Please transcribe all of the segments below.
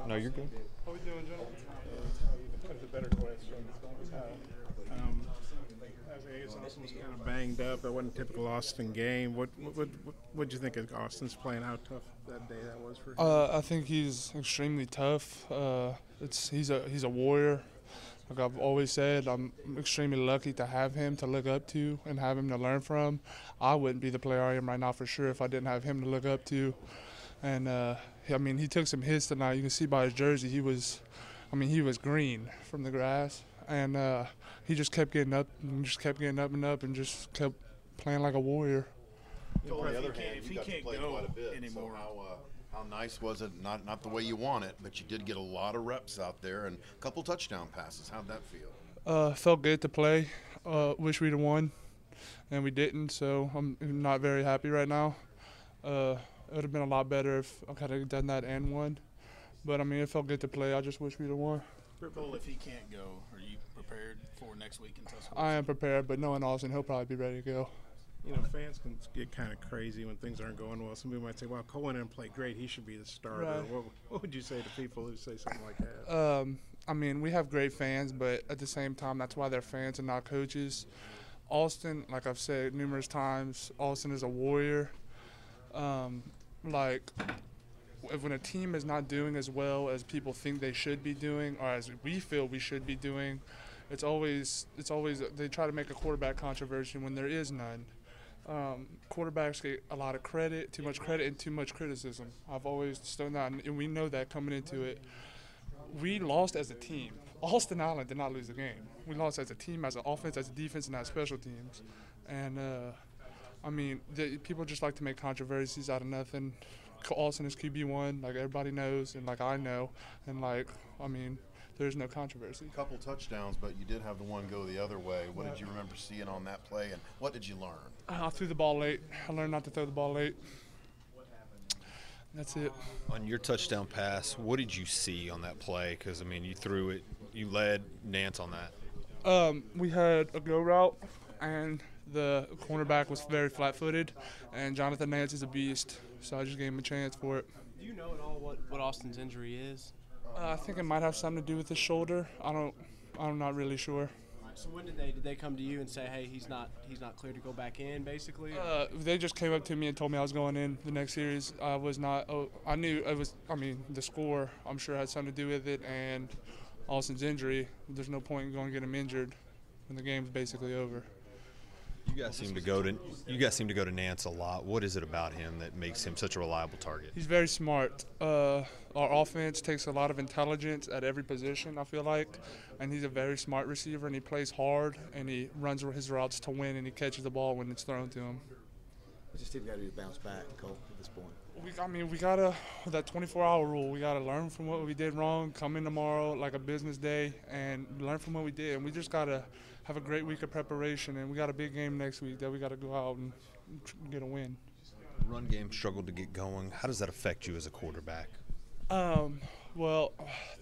No, you're good. How we doing, gentlemen? That's a better question. Um, as Austin was kind of banged up, it wasn't a typical Austin game. What'd you think of Austin's playing? How tough that day that was for him? I think he's extremely tough. He's a warrior. Like I've always said, I'm extremely lucky to have him to look up to and have him to learn from. I wouldn't be the player I am right now for sure if I didn't have him to look up to. And he took some hits tonight. You can see by his jersey, he was green from the grass, and he just kept getting up and up and just kept playing like a warrior. So on the other hand, if you he got to can't play go quite a bit. anymore. So how nice was it? Not the way you want it, but you did get a lot of reps out there and a couple touchdown passes. How'd that feel? Felt good to play. Wish we'd have won, and we didn't. So I'm not very happy right now. It would have been a lot better if I could have done that and won. But it felt good to play. I just wish we'd have won. Cole, if he can't go, are you prepared for next week in Tuscaloosa? I am prepared, but knowing Austin, he'll probably be ready to go. Fans can get kind of crazy when things aren't going well. Some people might say, "Well, Cole didn't play great. He should be the starter." Right. What would you say to people who say something like that? We have great fans, but at the same time, that's why they're fans and not coaches. Austin, like I've said numerous times, Austin is a warrior. When a team is not doing as well as people think they should be doing, or as we feel we should be doing, it's always they try to make a quarterback controversy when there is none. Quarterbacks get a lot of credit, too much credit, and too much criticism. I've always done that, and we know that coming into it. We lost as a team. Austin Allen did not lose the game. We lost as a team, as an offense, as a defense, and as special teams. And people just like to make controversies out of nothing. Austin is QB1, like everybody knows, and like I know, and there's no controversy. A couple touchdowns, but you did have the one go the other way. What did you remember seeing on that play, and what did you learn? I threw the ball late. I learned not to throw the ball late. That's it. On your touchdown pass, what did you see on that play? Because, you threw it. You led Nance on that. We had a go route, and the cornerback was very flat-footed, and Jonathan Nance is a beast, so I just gave him a chance for it. Do you know at all what Austin's injury is? I think it might have something to do with his shoulder. I'm not really sure. So when did they come to you and say, hey, he's not clear to go back in, basically? They just came up to me and told me I was going in the next series. I was not. I knew it was. The score I'm sure had something to do with it, and Austin's injury. There's no point in going to get him injured when the game's basically over. You guys seem to go to Nance a lot. What is it about him that makes him such a reliable target? He's very smart. Our offense takes a lot of intelligence at every position, I feel like, and he's a very smart receiver, and he plays hard, and he runs his routes to win, and he catches the ball when it's thrown to him. What's this team got to do to bounce back, Cole, at this point? We gotta, that 24-hour rule, we gotta learn from what we did wrong, come in tomorrow like a business day, and learn from what we did, and we just gotta have a great week of preparation, and we got a big game next week that we got to go out and get a win. Run game struggled to get going. How does that affect you as a quarterback? Well,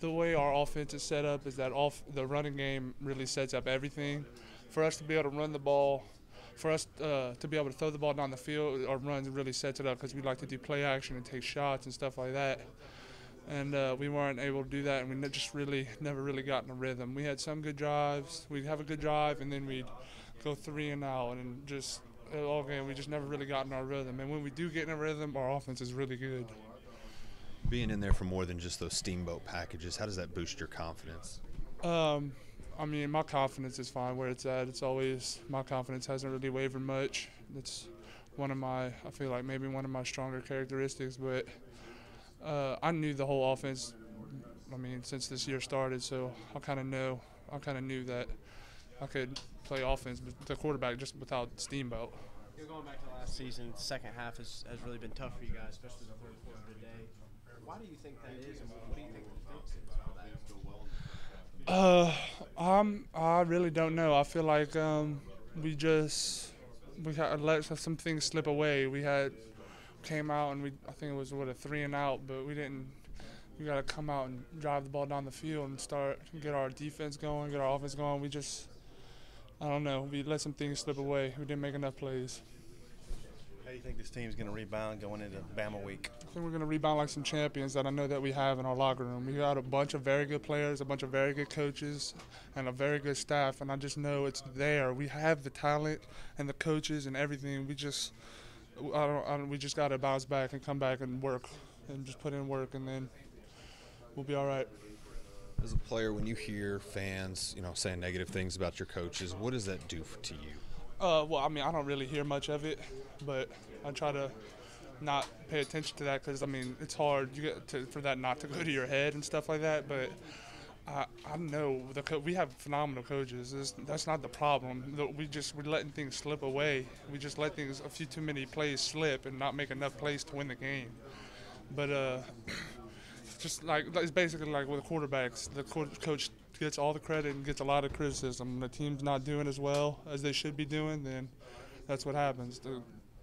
the way our offense is set up is that the running game really sets up everything. For us to be able to run the ball, for us to be able to throw the ball down the field, our runs really sets it up because we like to do play action and take shots and stuff like that. And we weren't able to do that, and we just never really got in a rhythm. We had some good drives. We'd have a good drive, and then we'd go 3 and out, and just all game we just never really got in our rhythm. And when we do get in a rhythm, our offense is really good. Being in there for more than just those steamboat packages, how does that boost your confidence? My confidence is fine where it's at. My confidence hasn't really wavered much. It's I feel like maybe one of my stronger characteristics, but I knew the whole offense, since this year started, so I kind of knew that I could play offense, but the quarterback just without steamboat. Going back to last season, the second half has really been tough for you guys, especially the third quarter today. Why do you think that is, and what do you think the fix is for that? I really don't know. I feel like we had let some things slip away. Came out and I think it was a 3 and out, but we didn't. We got to come out and drive the ball down the field and get our defense going, get our offense going. I don't know. We let some things slip away. We didn't make enough plays. Hey, do you think this team's going to rebound going into Bama week? I think we're going to rebound like some champions that I know that we have in our locker room. We got a bunch of very good players, a bunch of very good coaches, and a very good staff, and I just know it's there. We have the talent and the coaches and everything. We just got to bounce back and come back and work and just put in work, and then we'll be all right. As a player, when you hear fans, saying negative things about your coaches, what does that do to you? Well, I mean, I don't really hear much of it, but I try to not pay attention to that because, I mean, it's hard for that not to go to your head and stuff like that. But I know we have phenomenal coaches. That's not the problem. We're letting things slip away. We just let a few too many plays slip and not make enough plays to win the game. But it's basically like with the quarterbacks. The coach gets all the credit and gets a lot of criticism. The team's not doing as well as they should be doing, then that's what happens.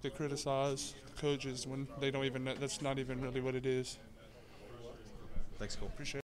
They criticize the coaches when they don't even. That's not even really what it is. Thanks, Cole. Appreciate it.